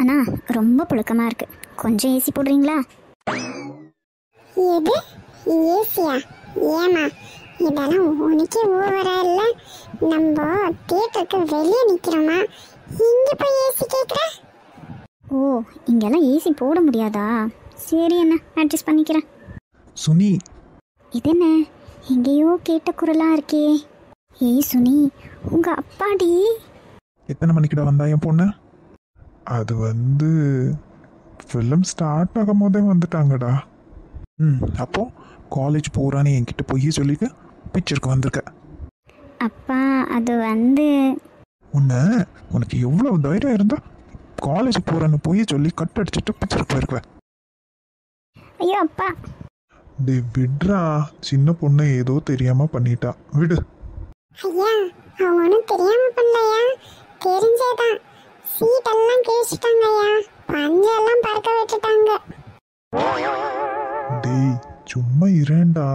அண்ணா ரொம்ப புழுக்கமாக இருக்கு, கொஞ்சம் ஏசி போடுறீங்களா? எது ஏசியா? ஏமா இதெல்லாம் உனக்கே ஓவரா இல்ல? நம்ம தியேட்டருக்கு வெளியே நிக்கிறோமா, இங்க போய் ஏசி கேக்குற? ஓ, இங்கெல்லாம் ஏசி போட முடியாதா? சரி அண்ணா, அட்ஜஸ்ட் பண்ணிக்கிறேன். சுனி, இது என்ன எங்கேயோ கேட்ட குரலாக இருக்கே? ஏய் சுனி, உங்கள் அப்பாடி. எத்தனை மணிக்குடா வந்தா என் பொண்ணு? அது ஃபிலிம் ஸ்டார்ட் ஆகும் போதே வந்துட்டாங்கடா. அப்போ காலேஜ் போகிறான்னு என்கிட்ட போய் சொல்லிட்டு பிக்சருக்கு வந்திருக்க. அப்பா அது உனக்கு எவ்வளோ தைரியம் இருந்தா காலேஜ் போகிறேன்னு போய் சொல்லி கட் அடிச்சுட்டு பிக்சருக்கு போயிருக்குவேன். ஐயோ அப்பா. டே விட்ரா, சின்ன பொண்ணு ஏதோ தெரியாம பண்ணிட்டா, விடு. ஐயா அவங்க ஒன்றும் தெரியாம பண்ணலையா, தெரிஞ்சேதான். சீட்டெல்லாம் கிழிச்சிட்டாங்க ஐயா, பஞ்செல்லாம் பறக்க விட்டுட்டாங்க. டேய் சும்மா இரேண்டா.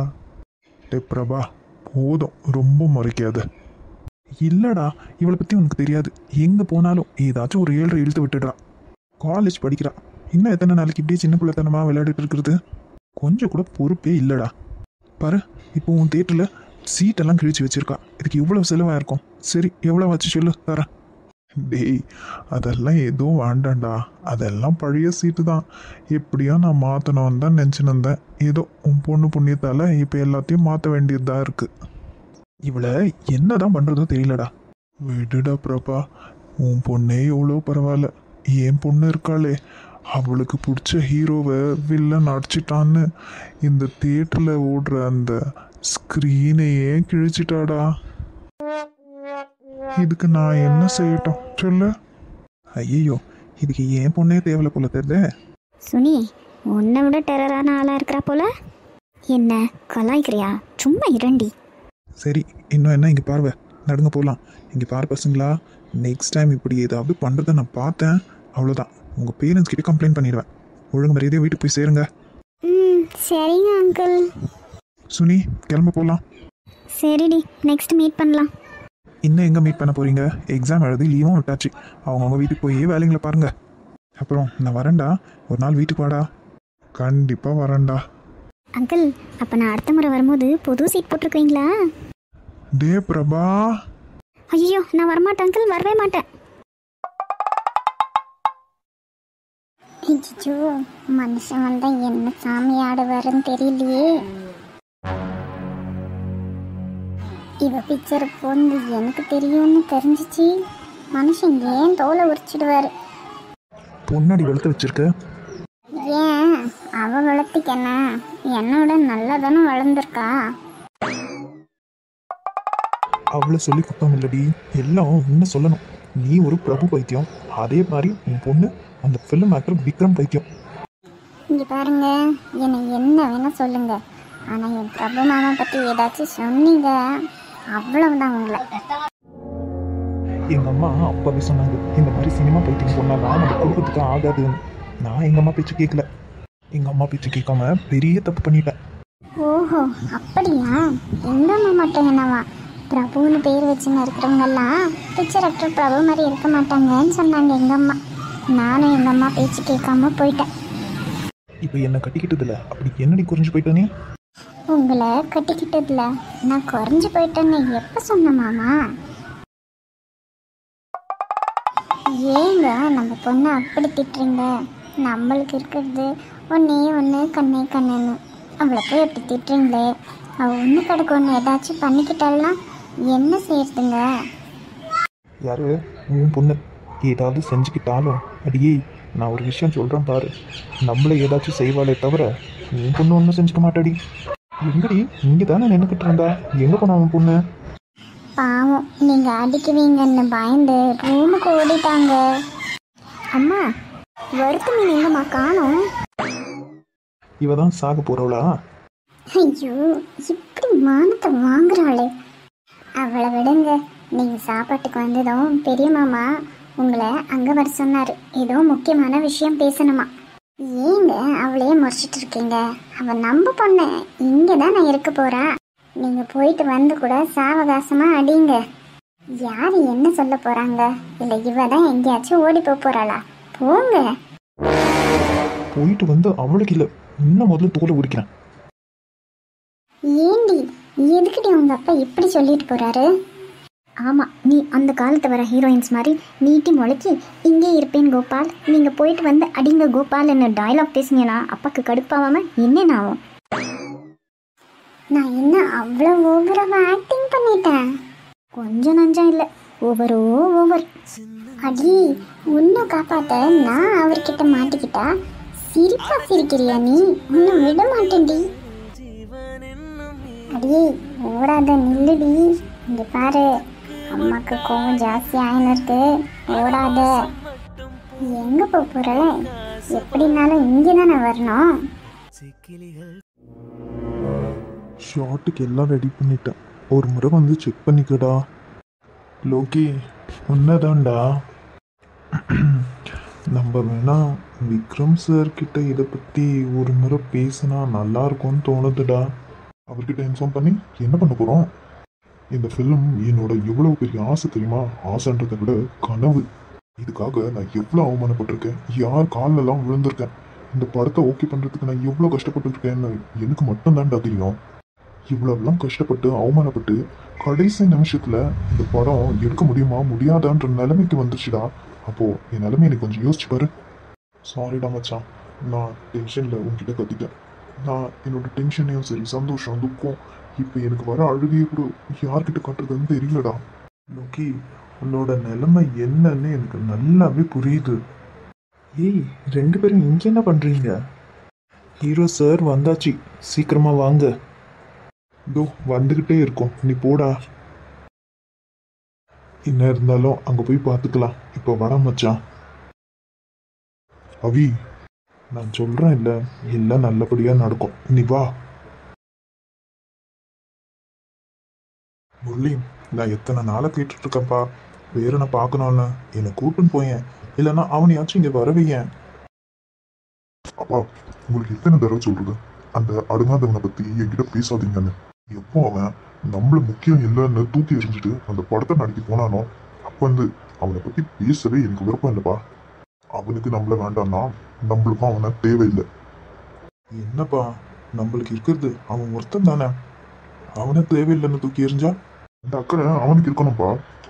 டே பிரபா, போதும், ரொம்ப முறைக்காது. இல்லடா, இவளை பற்றி உனக்கு தெரியாது. எங்கே போனாலும் ஏதாச்சும் ஒரு 7 இழுத்து விட்டுடுறா. காலேஜ் படிக்கிறா, இன்னும் எத்தனை நாளைக்கு இப்படியே சின்ன பிள்ளைத்தனமாக விளையாடிட்டு இருக்கிறது? கொஞ்சம் கூட பொறுப்பே இல்லைடா. பாரு, இப்போ உன் தேட்டரில் சீட்டெல்லாம் கிழிச்சு வச்சிருக்கா. இதுக்கு இவ்வளோ செலவாக இருக்கும். சரி, எவ்வளோ வச்சு சொல்லு, தரேன். டேய் அதெல்லாம் எதுவும் வேண்டாண்டா, அதெல்லாம் பழைய சீட்டு தான். எப்படியோ நான் மாற்றணும்னு தான் நினச்சின்னு இருந்தேன். ஏதோ உன் பொண்ணு புண்ணியத்தால் இப்போ எல்லாத்தையும் மாற்ற வேண்டியதாக இருக்குது. இவளை என்ன தான் பண்ணுறதோ தெரியலடா. விடுடா பிரபா, உன் பொண்ணே எவ்வளோ பரவாயில்ல. என் பொண்ணு இருக்காளே, அவளுக்கு பிடிச்ச ஹீரோவை வில்லன் அடிச்சிட்டான்னு இந்த தியேட்டரில் ஓடுற அந்த ஸ்க்ரீனையே கிழிச்சிட்டாடா. இதுக்கு நான் என்ன செய்யட்டும் சொல்லு? ஐயோ, இதுக்கு ஏன் பொண்ணே தேவையில்ல போல தெரியுது. சுனி, உன்னை விட டெரரான ஆளாக இருக்கிறா போல. என்ன கலாய்க்கிறியா? சும்மா இரண்டி. சரி, இன்னும் என்ன, இங்கே பார்வை, நடுங்க போகலாம். இங்கே பாரு பசங்களா, நெக்ஸ்ட் டைம் இப்படி ஏதாவது பண்ணுறதை நான் பார்த்தேன், அவ்வளோதான், உங்கள் பேரண்ட்ஸ் கிட்டே கம்ப்ளைண்ட் பண்ணிடுவேன். ஒழுங்கு மரியாதையாக வீட்டுக்கு போய் சேருங்க. சரிங்க அங்கிள். சுனி, கிளம்ப போகலாம். சரிடி, நெக்ஸ்ட் மீட் பண்ணலாம். இன்னும் எங்கே மீட் பண்ண போகிறீங்க? எக்ஸாம் எழுதி லீவும் விட்டாச்சு. அவங்கவுங்க வீட்டுக்கு போய் வேலைங்களை பாருங்கள். அப்புறம் நான் வரேன்டா, ஒரு நாள் வீட்டுக்கு வாடா. கண்டிப்பாக வரேன்டா. அங்கிள், அப்போ நான் அடுத்த முறை வரும்போது புது சீட் போட்டிருக்கீங்களா? டே பிரபா. ஐயோ, நான் வரமாட்டேன் அங்கிள், வரவே மாட்டேன். ஐயோ, மனுஷன் வந்தா என்ன சாமி ஆடுவாருன்னு தெரியலையே. இவ பிக்சர் போந்து எனக்கு தெரியும்னு தெரிஞ்சிச்சு, மனுஷன் ஏன் தோலை உரிச்சிடுவாரு? பொன்னாடி வெளுத்து வச்சிருக்க. ஏன் அவ வளர்த்துக்கு என்ன, என்னோட நல்லா தானே வளர்ந்துருக்கா. அவளை சொல்லி குத்தம் இல்லடி, எல்லாம் இன்னும் சொல்லணும். நீ ஒரு பிரபு பைத்தியம், அதே மாதிரி உன் பொண்ணு அந்த ஃபிலிம் ஆக்டர் விக்ரம் பைத்தியம். இங்க பாருங்க, என்னை என்ன வேணா சொல்லுங்க, ஆனா என் பிரபு மாமா பத்தி ஏதாச்சும் சொன்னீங்க அவ்வளவுதான் உங்களை. எங்கள் அம்மா அப்பவே சொன்னாங்க, இந்த மாதிரி சினிமா பைத்தியம் சொன்னால் நம்ம குடும்பத்துக்கு ஆகாதுன்னு. நான் எங்கள் அம்மா பேச்சு கேட்கல. எங்கள் அம்மா பேச்சு கேட்காம பெரிய தப்பு பண்ணிட்டேன். ஓஹோ அப்படியா? எங்க அம்மா மட்டும் என்னவா, பிரபுன்னு பேர் வச்சுன்னு இருக்கிறவங்கெல்லாம் பிக்சர் ஆக்டர் பிரபு மாதிரி இருக்க மாட்டாங்கன்னு சொன்னாங்க எங்க அம்மா. நானும் எங்க அம்மா பேச்சு கேட்காம போயிட்டேன். இப்போ என்ன கட்டிக்கிட்டதில்ல, அப்படி என்னடி குறைஞ்சு போயிட்டானே? உங்களை கட்டிக்கிட்டதுல நான் குறைஞ்சு போயிட்டேன்னு எப்ப சொன்ன மாமா? ஏங்க நம்ம பொண்ணை அப்படி திட்டுறீங்க? நம்மளுக்கு இருக்கிறது ஒன்னே ஒன்று, கண்ணே கண்ணுன்னு. அவளை போய் அப்படி திட்டுறீங்களே, அவள் ஒன்று கிடக்கு ஒன்று ஏதாச்சும் பண்ணிக்கிட்டாலாம் என்ன செய்யறதுங்க? யாரு உன் பொண்ணு ஏதாவது செஞ்சுக்கிட்டாலும், அடியே நான் ஒரு விஷயம் சொல்கிறேன் பாரு, நம்மளை ஏதாச்சும் செய்வாளே தவிர உன் பொண்ணு ஒன்றும் செஞ்சுக்க மாட்டாடி. எங்கடி, இங்கே தானே நின்றுக்கிட்டு இருந்தா, எங்கே போனா உன் பொண்ணு? பாவம், நீங்கள் அடிக்குவீங்கன்னு பயந்து ரூமுக்கு ஓடிட்டாங்க. அம்மா, வறுத்து மீன் எங்கம்மா காணோம்? இவ தான் சாக போகிறவளா? ஐயோ, இப்படி மானத்தை வாங்குறாளே. அவளை விடுங்க, நீங்கள் சாப்பாட்டுக்கு வந்ததும் பெரிய மாமா உங்களை அங்கே வர சொன்னார். ஏதோ முக்கியமான விஷயம் பேசணுமா. ஏங்க அவளையே முறைச்சிட்டு இருக்கீங்க? அவள் நம்ப பொண்ணு, இங்கே தான் நான் இருக்க போகிறேன். நீங்கள் போயிட்டு வந்து கூட சாவகாசமாக அடிங்க. யார் என்ன சொல்ல போகிறாங்க? இல்லை இவ தான் எங்கேயாச்சும் ஓடி போகிறாளா? போங்க. போயிட்டு வந்து அவளுக்கு இல்லை, இன்னும் முதல்ல தோலை உரிக்கிறேன். ஏண்டி எதுக்கிட்ட உங்க அப்பா இப்படி சொல்லிட்டு போறாரு? ஆமாம், நீ அந்த காலத்து வர ஹீரோயின்ஸ் மாதிரி நீட்டி முளைக்கி இங்கே இருப்பேன் கோபால், நீங்கள் போயிட்டு வந்து அடிங்க கோபால்னு டயலாக் பேசுனீங்கன்னா அப்பாவுக்கு கடுப்பாகாம என்னென்ன ஆகும்? நான் என்ன அவ்வளோ ஓவராக ஆக்டிங் பண்ணிட்டேன்? கொஞ்சம் நஞ்சம் இல்லை, ஓவரோ ஓவர். அடி, உன்னை காப்பாத்த நான் அவர்கிட்ட மாட்டிக்கிட்டா சிரிப்பா சிரிக்கிறியா நீ? உன்னை விட மாட்டேன்டி. அடியே ஓடாத, நில்லுடி. இங்க பாரு, அம்மாக்கு கோவம் ஜாஸ்தி ஆயின்னு இருக்கு. ஓடாத. எங்க போற? எப்படினாலும் இங்கே தானே வரணும். ஷார்ட்டுக்கு எல்லாம் ரெடி பண்ணிட்டேன், ஒரு முறை வந்து செக் பண்ணிக்கடா. லோகி உன்னதான்டா. நம்ம வேணா விக்ரம் சார் கிட்ட இதை பற்றி ஒரு முறை பேசினா நல்லா இருக்கும்னு தோணுதுடா. அவர்கிட்ட இன்ஃபார்ம் பண்ணி என்ன பண்ண போகிறோம்? இந்த ஃபிலிம் என்னோட எவ்வளோ பெரிய ஆசை தெரியுமா? ஆசைன்றதை விட கனவு. இதுக்காக நான் எவ்வளோ அவமானப்பட்டிருக்கேன், யார் காலெல்லாம் விழுந்திருக்கேன். இந்த படத்தை ஓகே பண்ணுறதுக்கு நான் எவ்வளோ கஷ்டப்பட்டுருக்கேன்னு எனக்கு மட்டும்தான்டா தெரியும். இவ்வளோலாம் கஷ்டப்பட்டு அவமானப்பட்டு கடைசி நிமிஷத்தில் இந்த படம் எடுக்க முடியுமா முடியாதான்ற நிலைமைக்கு வந்துருச்சுடா. அப்போது என் நிலைமை எனக்கு கொஞ்சம் யோசிச்சு பாரு. சாரிடா மச்சான், நான் டென்ஷனில் உங்ககிட்ட கத்திட்டேன். நான் என்னோட டென்ஷனையும் சரி, சந்தோஷம், துக்கம், இப்போ எனக்கு வர அழுகையை கூட யார்கிட்ட காட்டுறதுன்னு தெரியலடா. லோகி, உன்னோட நிலைமை என்னன்னு எனக்கு நல்லாவே புரியுது. ஏய், ரெண்டு பேரும் இங்கே என்ன பண்ணுறீங்க? ஹீரோ சார் வந்தாச்சு, சீக்கிரமா வாங்க. இதோ வந்துக்கிட்டே இருக்கோம், நீ போடா. என்ன இருந்தாலும் அங்கே போய் பார்த்துக்கலாம், இப்போ வர மச்சான். அவி, நான் சொல்கிறேன் இல்லை, எல்லாம் நல்லபடியாக நடக்கும், நீ வா. முரளி, நான் எத்தனை நாளை கேட்டுட்ருக்கேன்ப்பா, வேற நான் பார்க்கணும்ல, என்னை கூப்பிட்டுன்னு போயேன், இல்லைன்னா அவனையாச்சும் இங்கே வரவையேன். அப்பா, உங்களுக்கு எத்தனை தடவை சொல்றது அந்த அடுங்காதவனை பற்றி என்கிட்ட பேசாதீங்கன்னு? எப்போ அவன் நம்மள முக்கியம் இல்லைன்னு தூக்கி எறிஞ்சிட்டு அந்த படத்தை நடிக்க போனானோ அப்போ வந்து அவனை பற்றி பேசவே எனக்கு விருப்பம் இல்லைப்பா. அவனுக்கு நம்மள வேண்டாம்னா நம்மளுக்கும் அவனை தேவையில்லை. என்னப்பா, நம்மளுக்கு இருக்கிறது அவன் ஒருத்தன் தானே, அவனை தேவையில்லைன்னு தூக்கி எறிஞ்சா அந்த அக்கறை அவனுக்கு இருக்கணும்ப்பா.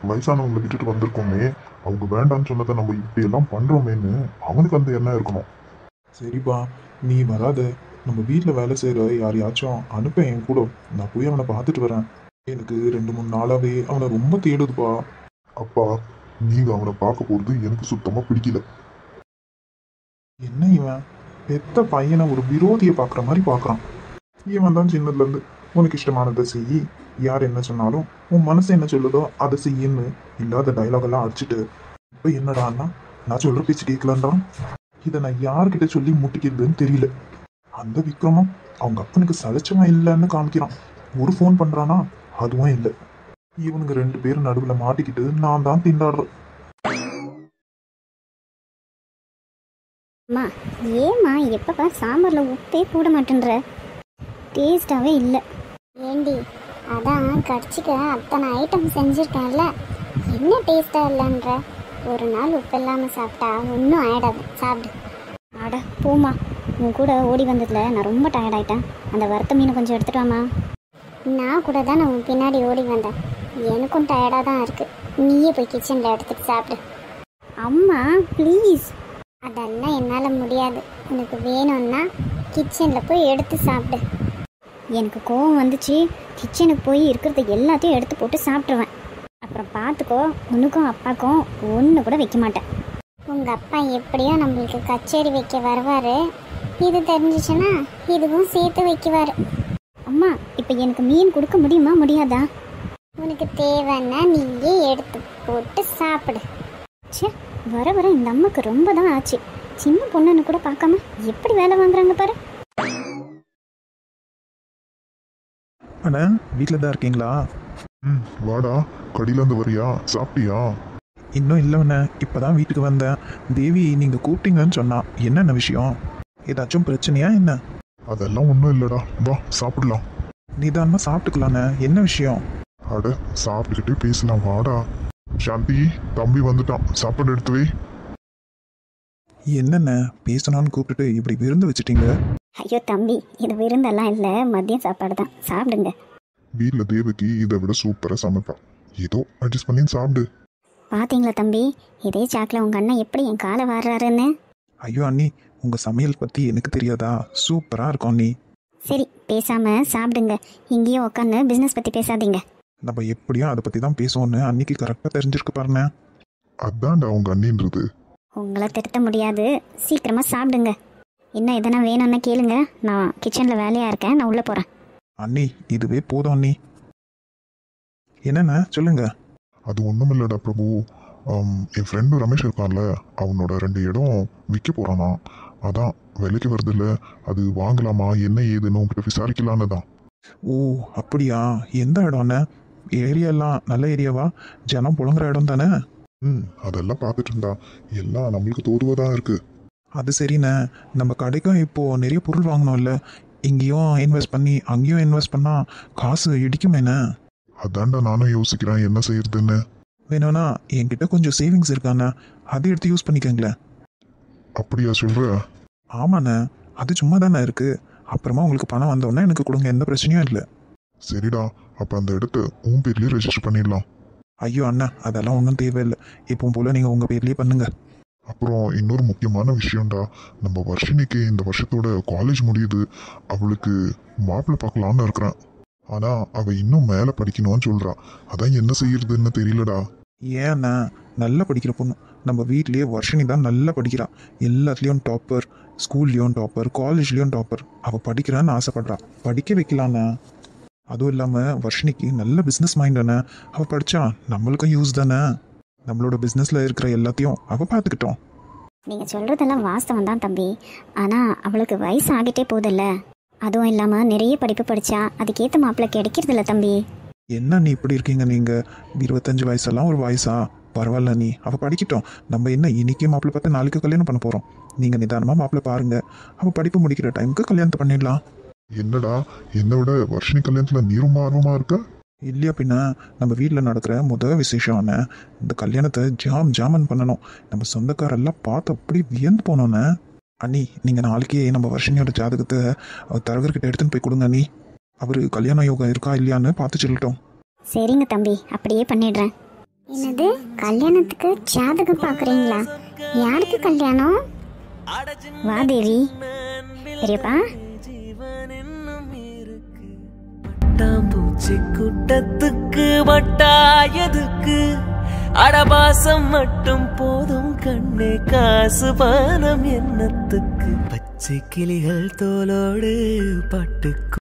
வயசானவங்களை விட்டுட்டு வந்திருக்கோமே, அவங்க வேண்டான்னு சொன்னதை நம்ம இப்படி எல்லாம் பண்றோமேன்னு அவனுக்கு அந்த எண்ணம் இருக்கணும். சரிப்பா, நீ வராத, நம்ம வீட்டில் வேலை செய்கிற யாரையாச்சும் அனுப்ப என் கூட, நான் போய் அவனை பார்த்துட்டு வரேன். எனக்கு 2-3 நாளாவே அவனை ரொம்ப தேடுதுப்பா. அப்பா, நீங்க அவனை பார்க்க போறது எனக்கு சுத்தமா பிடிக்கல. என்ன இவன் பெத்த பையனை ஒரு விரோதியை பார்க்குற மாதிரி பார்க்குறான். இவன் தான் சின்னதுல இருந்து உனக்கு இஷ்டமானதை செய், யார் என்ன சொன்னாலும் உன் மனசு என்ன சொல்லுதோ அதை செய்யுன்னு இல்லாத டைலாக் எல்லாம் அடிச்சுட்டு இப்போ என்னடான்னா நான் சொல்ற பேச்சு கேட்கலான்றான். இதை நான் யார்கிட்ட சொல்லி முட்டிக்கிறதுன்னு தெரியல. அந்த விக்ரமும் அவங்க அப்பனுக்கு சலைச்சமா இல்லைன்னு காமிக்கிறான். ஒரு ஃபோன் பண்றானா, அதுவும் இல்லை. இவனுங்க 2 பேரும் நடுவில் மாட்டிக்கிட்டு நான் தான் திண்டாடுறேன். அம்மா, ஏம்மா எப்பப்பா சாம்பாரில் உப்பே போட மாட்டேன்ற? டேஸ்டாகவே இல்லை. ஏண்டி, அதான் கடிச்சிக்க அத்தனை ஐட்டம் செஞ்சுருக்கேன்ல, என்ன டேஸ்ட்டாக இல்லைன்ற? ஒரு நாள் உப்பு இல்லாமல் சாப்பிட்டா ஒன்றும் ஆயிடாது, சாப்பிடு. அட போம்மா, உன் கூட ஓடி வந்ததில் நான் ரொம்ப டயர்டாயிட்டேன். அந்த வறுத்த மீனை கொஞ்சம் எடுத்துட்டு வாமா. நான் கூட தான் உன் பின்னாடி ஓடி வந்தேன், எனக்கும் டயர்டாக தான் இருக்குது. நீயே போய் கிச்சனில் எடுத்துகிட்டு சாப்பிடு. அம்மா ப்ளீஸ். அதெல்லாம் என்னால் முடியாது. உனக்கு வேணும்னா கிச்சனில் போய் எடுத்து சாப்பிடு. எனக்கு கோவம் வந்துச்சு, கிச்சனுக்கு போய் இருக்கிறத எல்லாத்தையும் எடுத்து போட்டு சாப்பிட்ருவேன். அப்புறம் பார்த்துக்கோ, உனக்கும் அப்பாக்கும் ஒன்று கூட வைக்க மாட்டேன். உங்கள் அப்பா எப்படியோ நம்மளுக்கு கச்சேரி வைக்க வருவார், இது தெரிஞ்சிச்சுன்னா இதுவும் சேர்த்து வைக்குவார். அம்மா, இப்போ எனக்கு மீன் கொடுக்க முடியுமா முடியாதா? உனக்கு தேவைன்னா நீயே எடுத்து போட்டு சாப்பிடு. சே, வர வர இந்த அம்மாக்கு ரொம்ப தான் ஆச்சு. சின்ன பொண்ணுன்னு கூட பார்க்காம எப்படி வேலை வாங்குறாங்க பாரு. அண்ணா, வீட்டில் தான் இருக்கீங்களா? வாடா, கடியிலேருந்து வரியா? சாப்பிட்டியா? இன்னும் இல்லைண்ணே, இப்போ தான் வீட்டுக்கு வந்தேன். தேவி நீங்கள் கூப்பிட்டீங்கன்னு சொன்னா. என்னென்ன விஷயம்? ஏதாச்சும் பிரச்சனையா என்ன? அதெல்லாம் ஒன்றும் இல்லைடா, வா சாப்பிடலாம். நிதானமாக சாப்பிட்டுக்கலாண்ணே, என்ன விஷயம்? அட, சாப்பிட்டுக்கிட்டே பேசலாம், வாடா. சாந்தி, தம்பி வந்துட்டான், சாப்பாடு எடுத்து வை. என்னென்ன பேசணும்னு கூப்பிட்டுட்டு இப்படி விருந்து வச்சுட்டீங்க? ஐயோ தம்பி, இது விருந்தெல்லாம் இல்லை, மதியம் சாப்பாடு தான், சாப்பிடுங்க. வீட்டில் தேவகி இதை விட சூப்பராக சமைப்பான். ஏதோ அட்ஜஸ்ட் பண்ணி சாப்பிடு. பார்த்தீங்களா தம்பி, இதே சாக்கில் உங்கள் அண்ணன் எப்படி என் காலை வாடுறாருன்னு. ஐயோ அண்ணி, உங்கள் சமையல் பற்றி எனக்கு தெரியாதா? சூப்பராக இருக்கும் அண்ணி. சரி, பேசாமல் சாப்பிடுங்க. இங்கேயும் உட்காந்து பிஸ்னஸ் பற்றி பேசாதீங்க. நம்ம எப்படியும் அதை பற்றி தான் பேசுவோன்னு அன்னைக்கு கரெக்டாக தெரிஞ்சிருக்கு பாருங்க. அதான்டா அவங்க அண்ணின்றது. உங்களை திருத்த முடியாது, சீக்கிரமாக சாப்பிடுங்க. இன்னும் எதனா வேணும்னு கேளுங்க, நான் கிச்சனில் வேலையாக இருக்கேன், நான் உள்ளே போகிறேன். அண்ணி இதுவே போதும் அண்ணி. என்னென்ன சொல்லுங்க. அது ஒன்றும் இல்லைடா பிரபு. என் ஃப்ரெண்டு ரமேஷ் இருக்கான்ல, அவனோட 2 இடம் விற்க போகிறானா. அதான் விலைக்கு வருது இல்லை, அது வாங்கலாமா என்ன ஏதுன்னு உங்ககிட்ட விசாரிக்கலான்னு தான். ஓ அப்படியா? எந்த இடம்ண்ணே? ஏரியாலாம் நல்ல ஏரியாவா? ஜனம் புழங்குற இடம் தானே? அதெல்லாம் பார்த்துட்டு இருந்தா எல்லாம் நம்மளுக்கு தோதுவதாக இருக்கு. அது சரிண்ணே, நம்ம கடைக்கும் இப்போது நிறைய பொருள் வாங்கணும்ல, இங்கேயும் இன்வெஸ்ட் பண்ணி அங்கேயும் இன்வெஸ்ட் பண்ணால் காசு இடிக்குமேண்ணே. அதான்டா நானும் யோசிக்கிறேன் என்ன செய்யறதுன்னு. வேணும்னா என்கிட்ட கொஞ்சம் சேவிங்ஸ் இருக்காண்ணே, அதை எடுத்து யூஸ் பண்ணிக்கங்களேன். அப்படியா சொல்ற? ஆமாண்ணே, அது சும்மா தானே இருக்குது. அப்புறமா உங்களுக்கு பணம் வந்தோடனே எனக்கு கொடுங்க, எந்த பிரச்சனையும் இல்லை. சரிடா, அப்போ அந்த இடத்த உன் பேர்லேயே ரெஜிஸ்டர் பண்ணிடலாம். ஐயோ அண்ணா, அதெல்லாம் ஒன்றும் தேவையில்லை. இப்போ போல் நீங்கள் உங்கள் பேர்லேயே பண்ணுங்கள். அப்புறம் இன்னொரு முக்கியமான விஷயம்டா, நம்ம வர்ஷினிக்கு இந்த வருஷத்தோட காலேஜ் முடியுது. அவளுக்கு மாப்பிள்ளை பார்க்கலான்னு இருக்கிறேன். ஆனால் அவள் இன்னும் மேலே படிக்கணும்னு சொல்கிறா. அதான் என்ன செய்யறதுன்னு தெரியலடா. ஏன்னா நல்லா படிக்கிற பொண்ணு, நம்ம வீட்லேயே வர்ஷினி தான் நல்லா படிக்கிறா. எல்லாத்துலேயும் டாப்பர், ஸ்கூல்லேயும் டாப்பர், காலேஜ்லேயும் டாப்பர். அவள் படிக்கிறான்னு ஆசைப்படுறா, படிக்க வைக்கலாண்ணே. அதுவும் இல்லாமல் வர்ஷினிக்கு நல்ல பிஸ்னஸ் மைண்ட் தானே, அவள் படித்தா நம்மளுக்கும் யூஸ் தானே. நம்மளோட பிஸ்னஸில் இருக்கிற எல்லாத்தையும் அவள் பார்த்துக்கிட்டோம். நீங்கள் சொல்கிறதெல்லாம் வாஸ்தவம் தான் தம்பி, ஆனால் அவளுக்கு வயசு ஆகிட்டே போதில்ல. அதுவும் இல்லாமல் நிறைய படிப்பு படித்தா அதுக்கேற்ற மாப்பிள்ளை கிடைக்கிறதில்ல தம்பி. என்ன நீ இப்படி இருக்கீங்க? நீங்கள் 25 வயசெல்லாம் ஒரு வயசா? பரவாயில்ல நீ, அவள் படிக்கட்டும். நம்ம என்ன இன்னைக்கு மாப்பிள்ளை பார்த்து நாளைக்கு கல்யாணம் பண்ண போகிறோம். நீங்கள் நிதானமாக மாப்பிள்ளை பாருங்கள், அவள் படிப்பு முடிக்கிற டைமுக்கு கல்யாணத்தை பண்ணிடலாம். என்னடா, என்னை விட வர்ஷினி கல்யாணத்தில் நீ ரொம்ப ஆர்வமாக இருக்க? இல்லையா பின்ன, நம்ம வீட்டில் நடக்கிற விசேஷம்னு இந்த கல்யாணத்தை ஜாமன் பண்ணணும். நம்ம சொந்தக்காரெல்லாம் பார்த்து அப்படி வியந்து போனோன்னே. அண்ணி, நீங்கள் நாளைக்கே நம்ம வர்ஷினியோட ஜாதகத்தை தரகர்கிட்ட எடுத்துன்னு போய் கொடுங்க அண்ணி. அவர் கல்யாண யோகம் இருக்கா இல்லையான்னு பார்த்து சொல்லட்டும். சரிங்க தம்பி, அப்படியே பண்ணிடுறேன். என்னது, கல்யாணத்துக்கு ஜாதகம் பார்க்குறீங்களா? யாருக்கு கல்யாணம்? வா தேவி. பெரியப்பா, பூச்சி கூட்டத்துக்கு வட்டாயதுக்கு அடபாசம் மட்டும் போதும் கண்ணே, காசு பானம் என்னத்துக்கு? பச்சை கிளிகள் தோலோடு பட்டு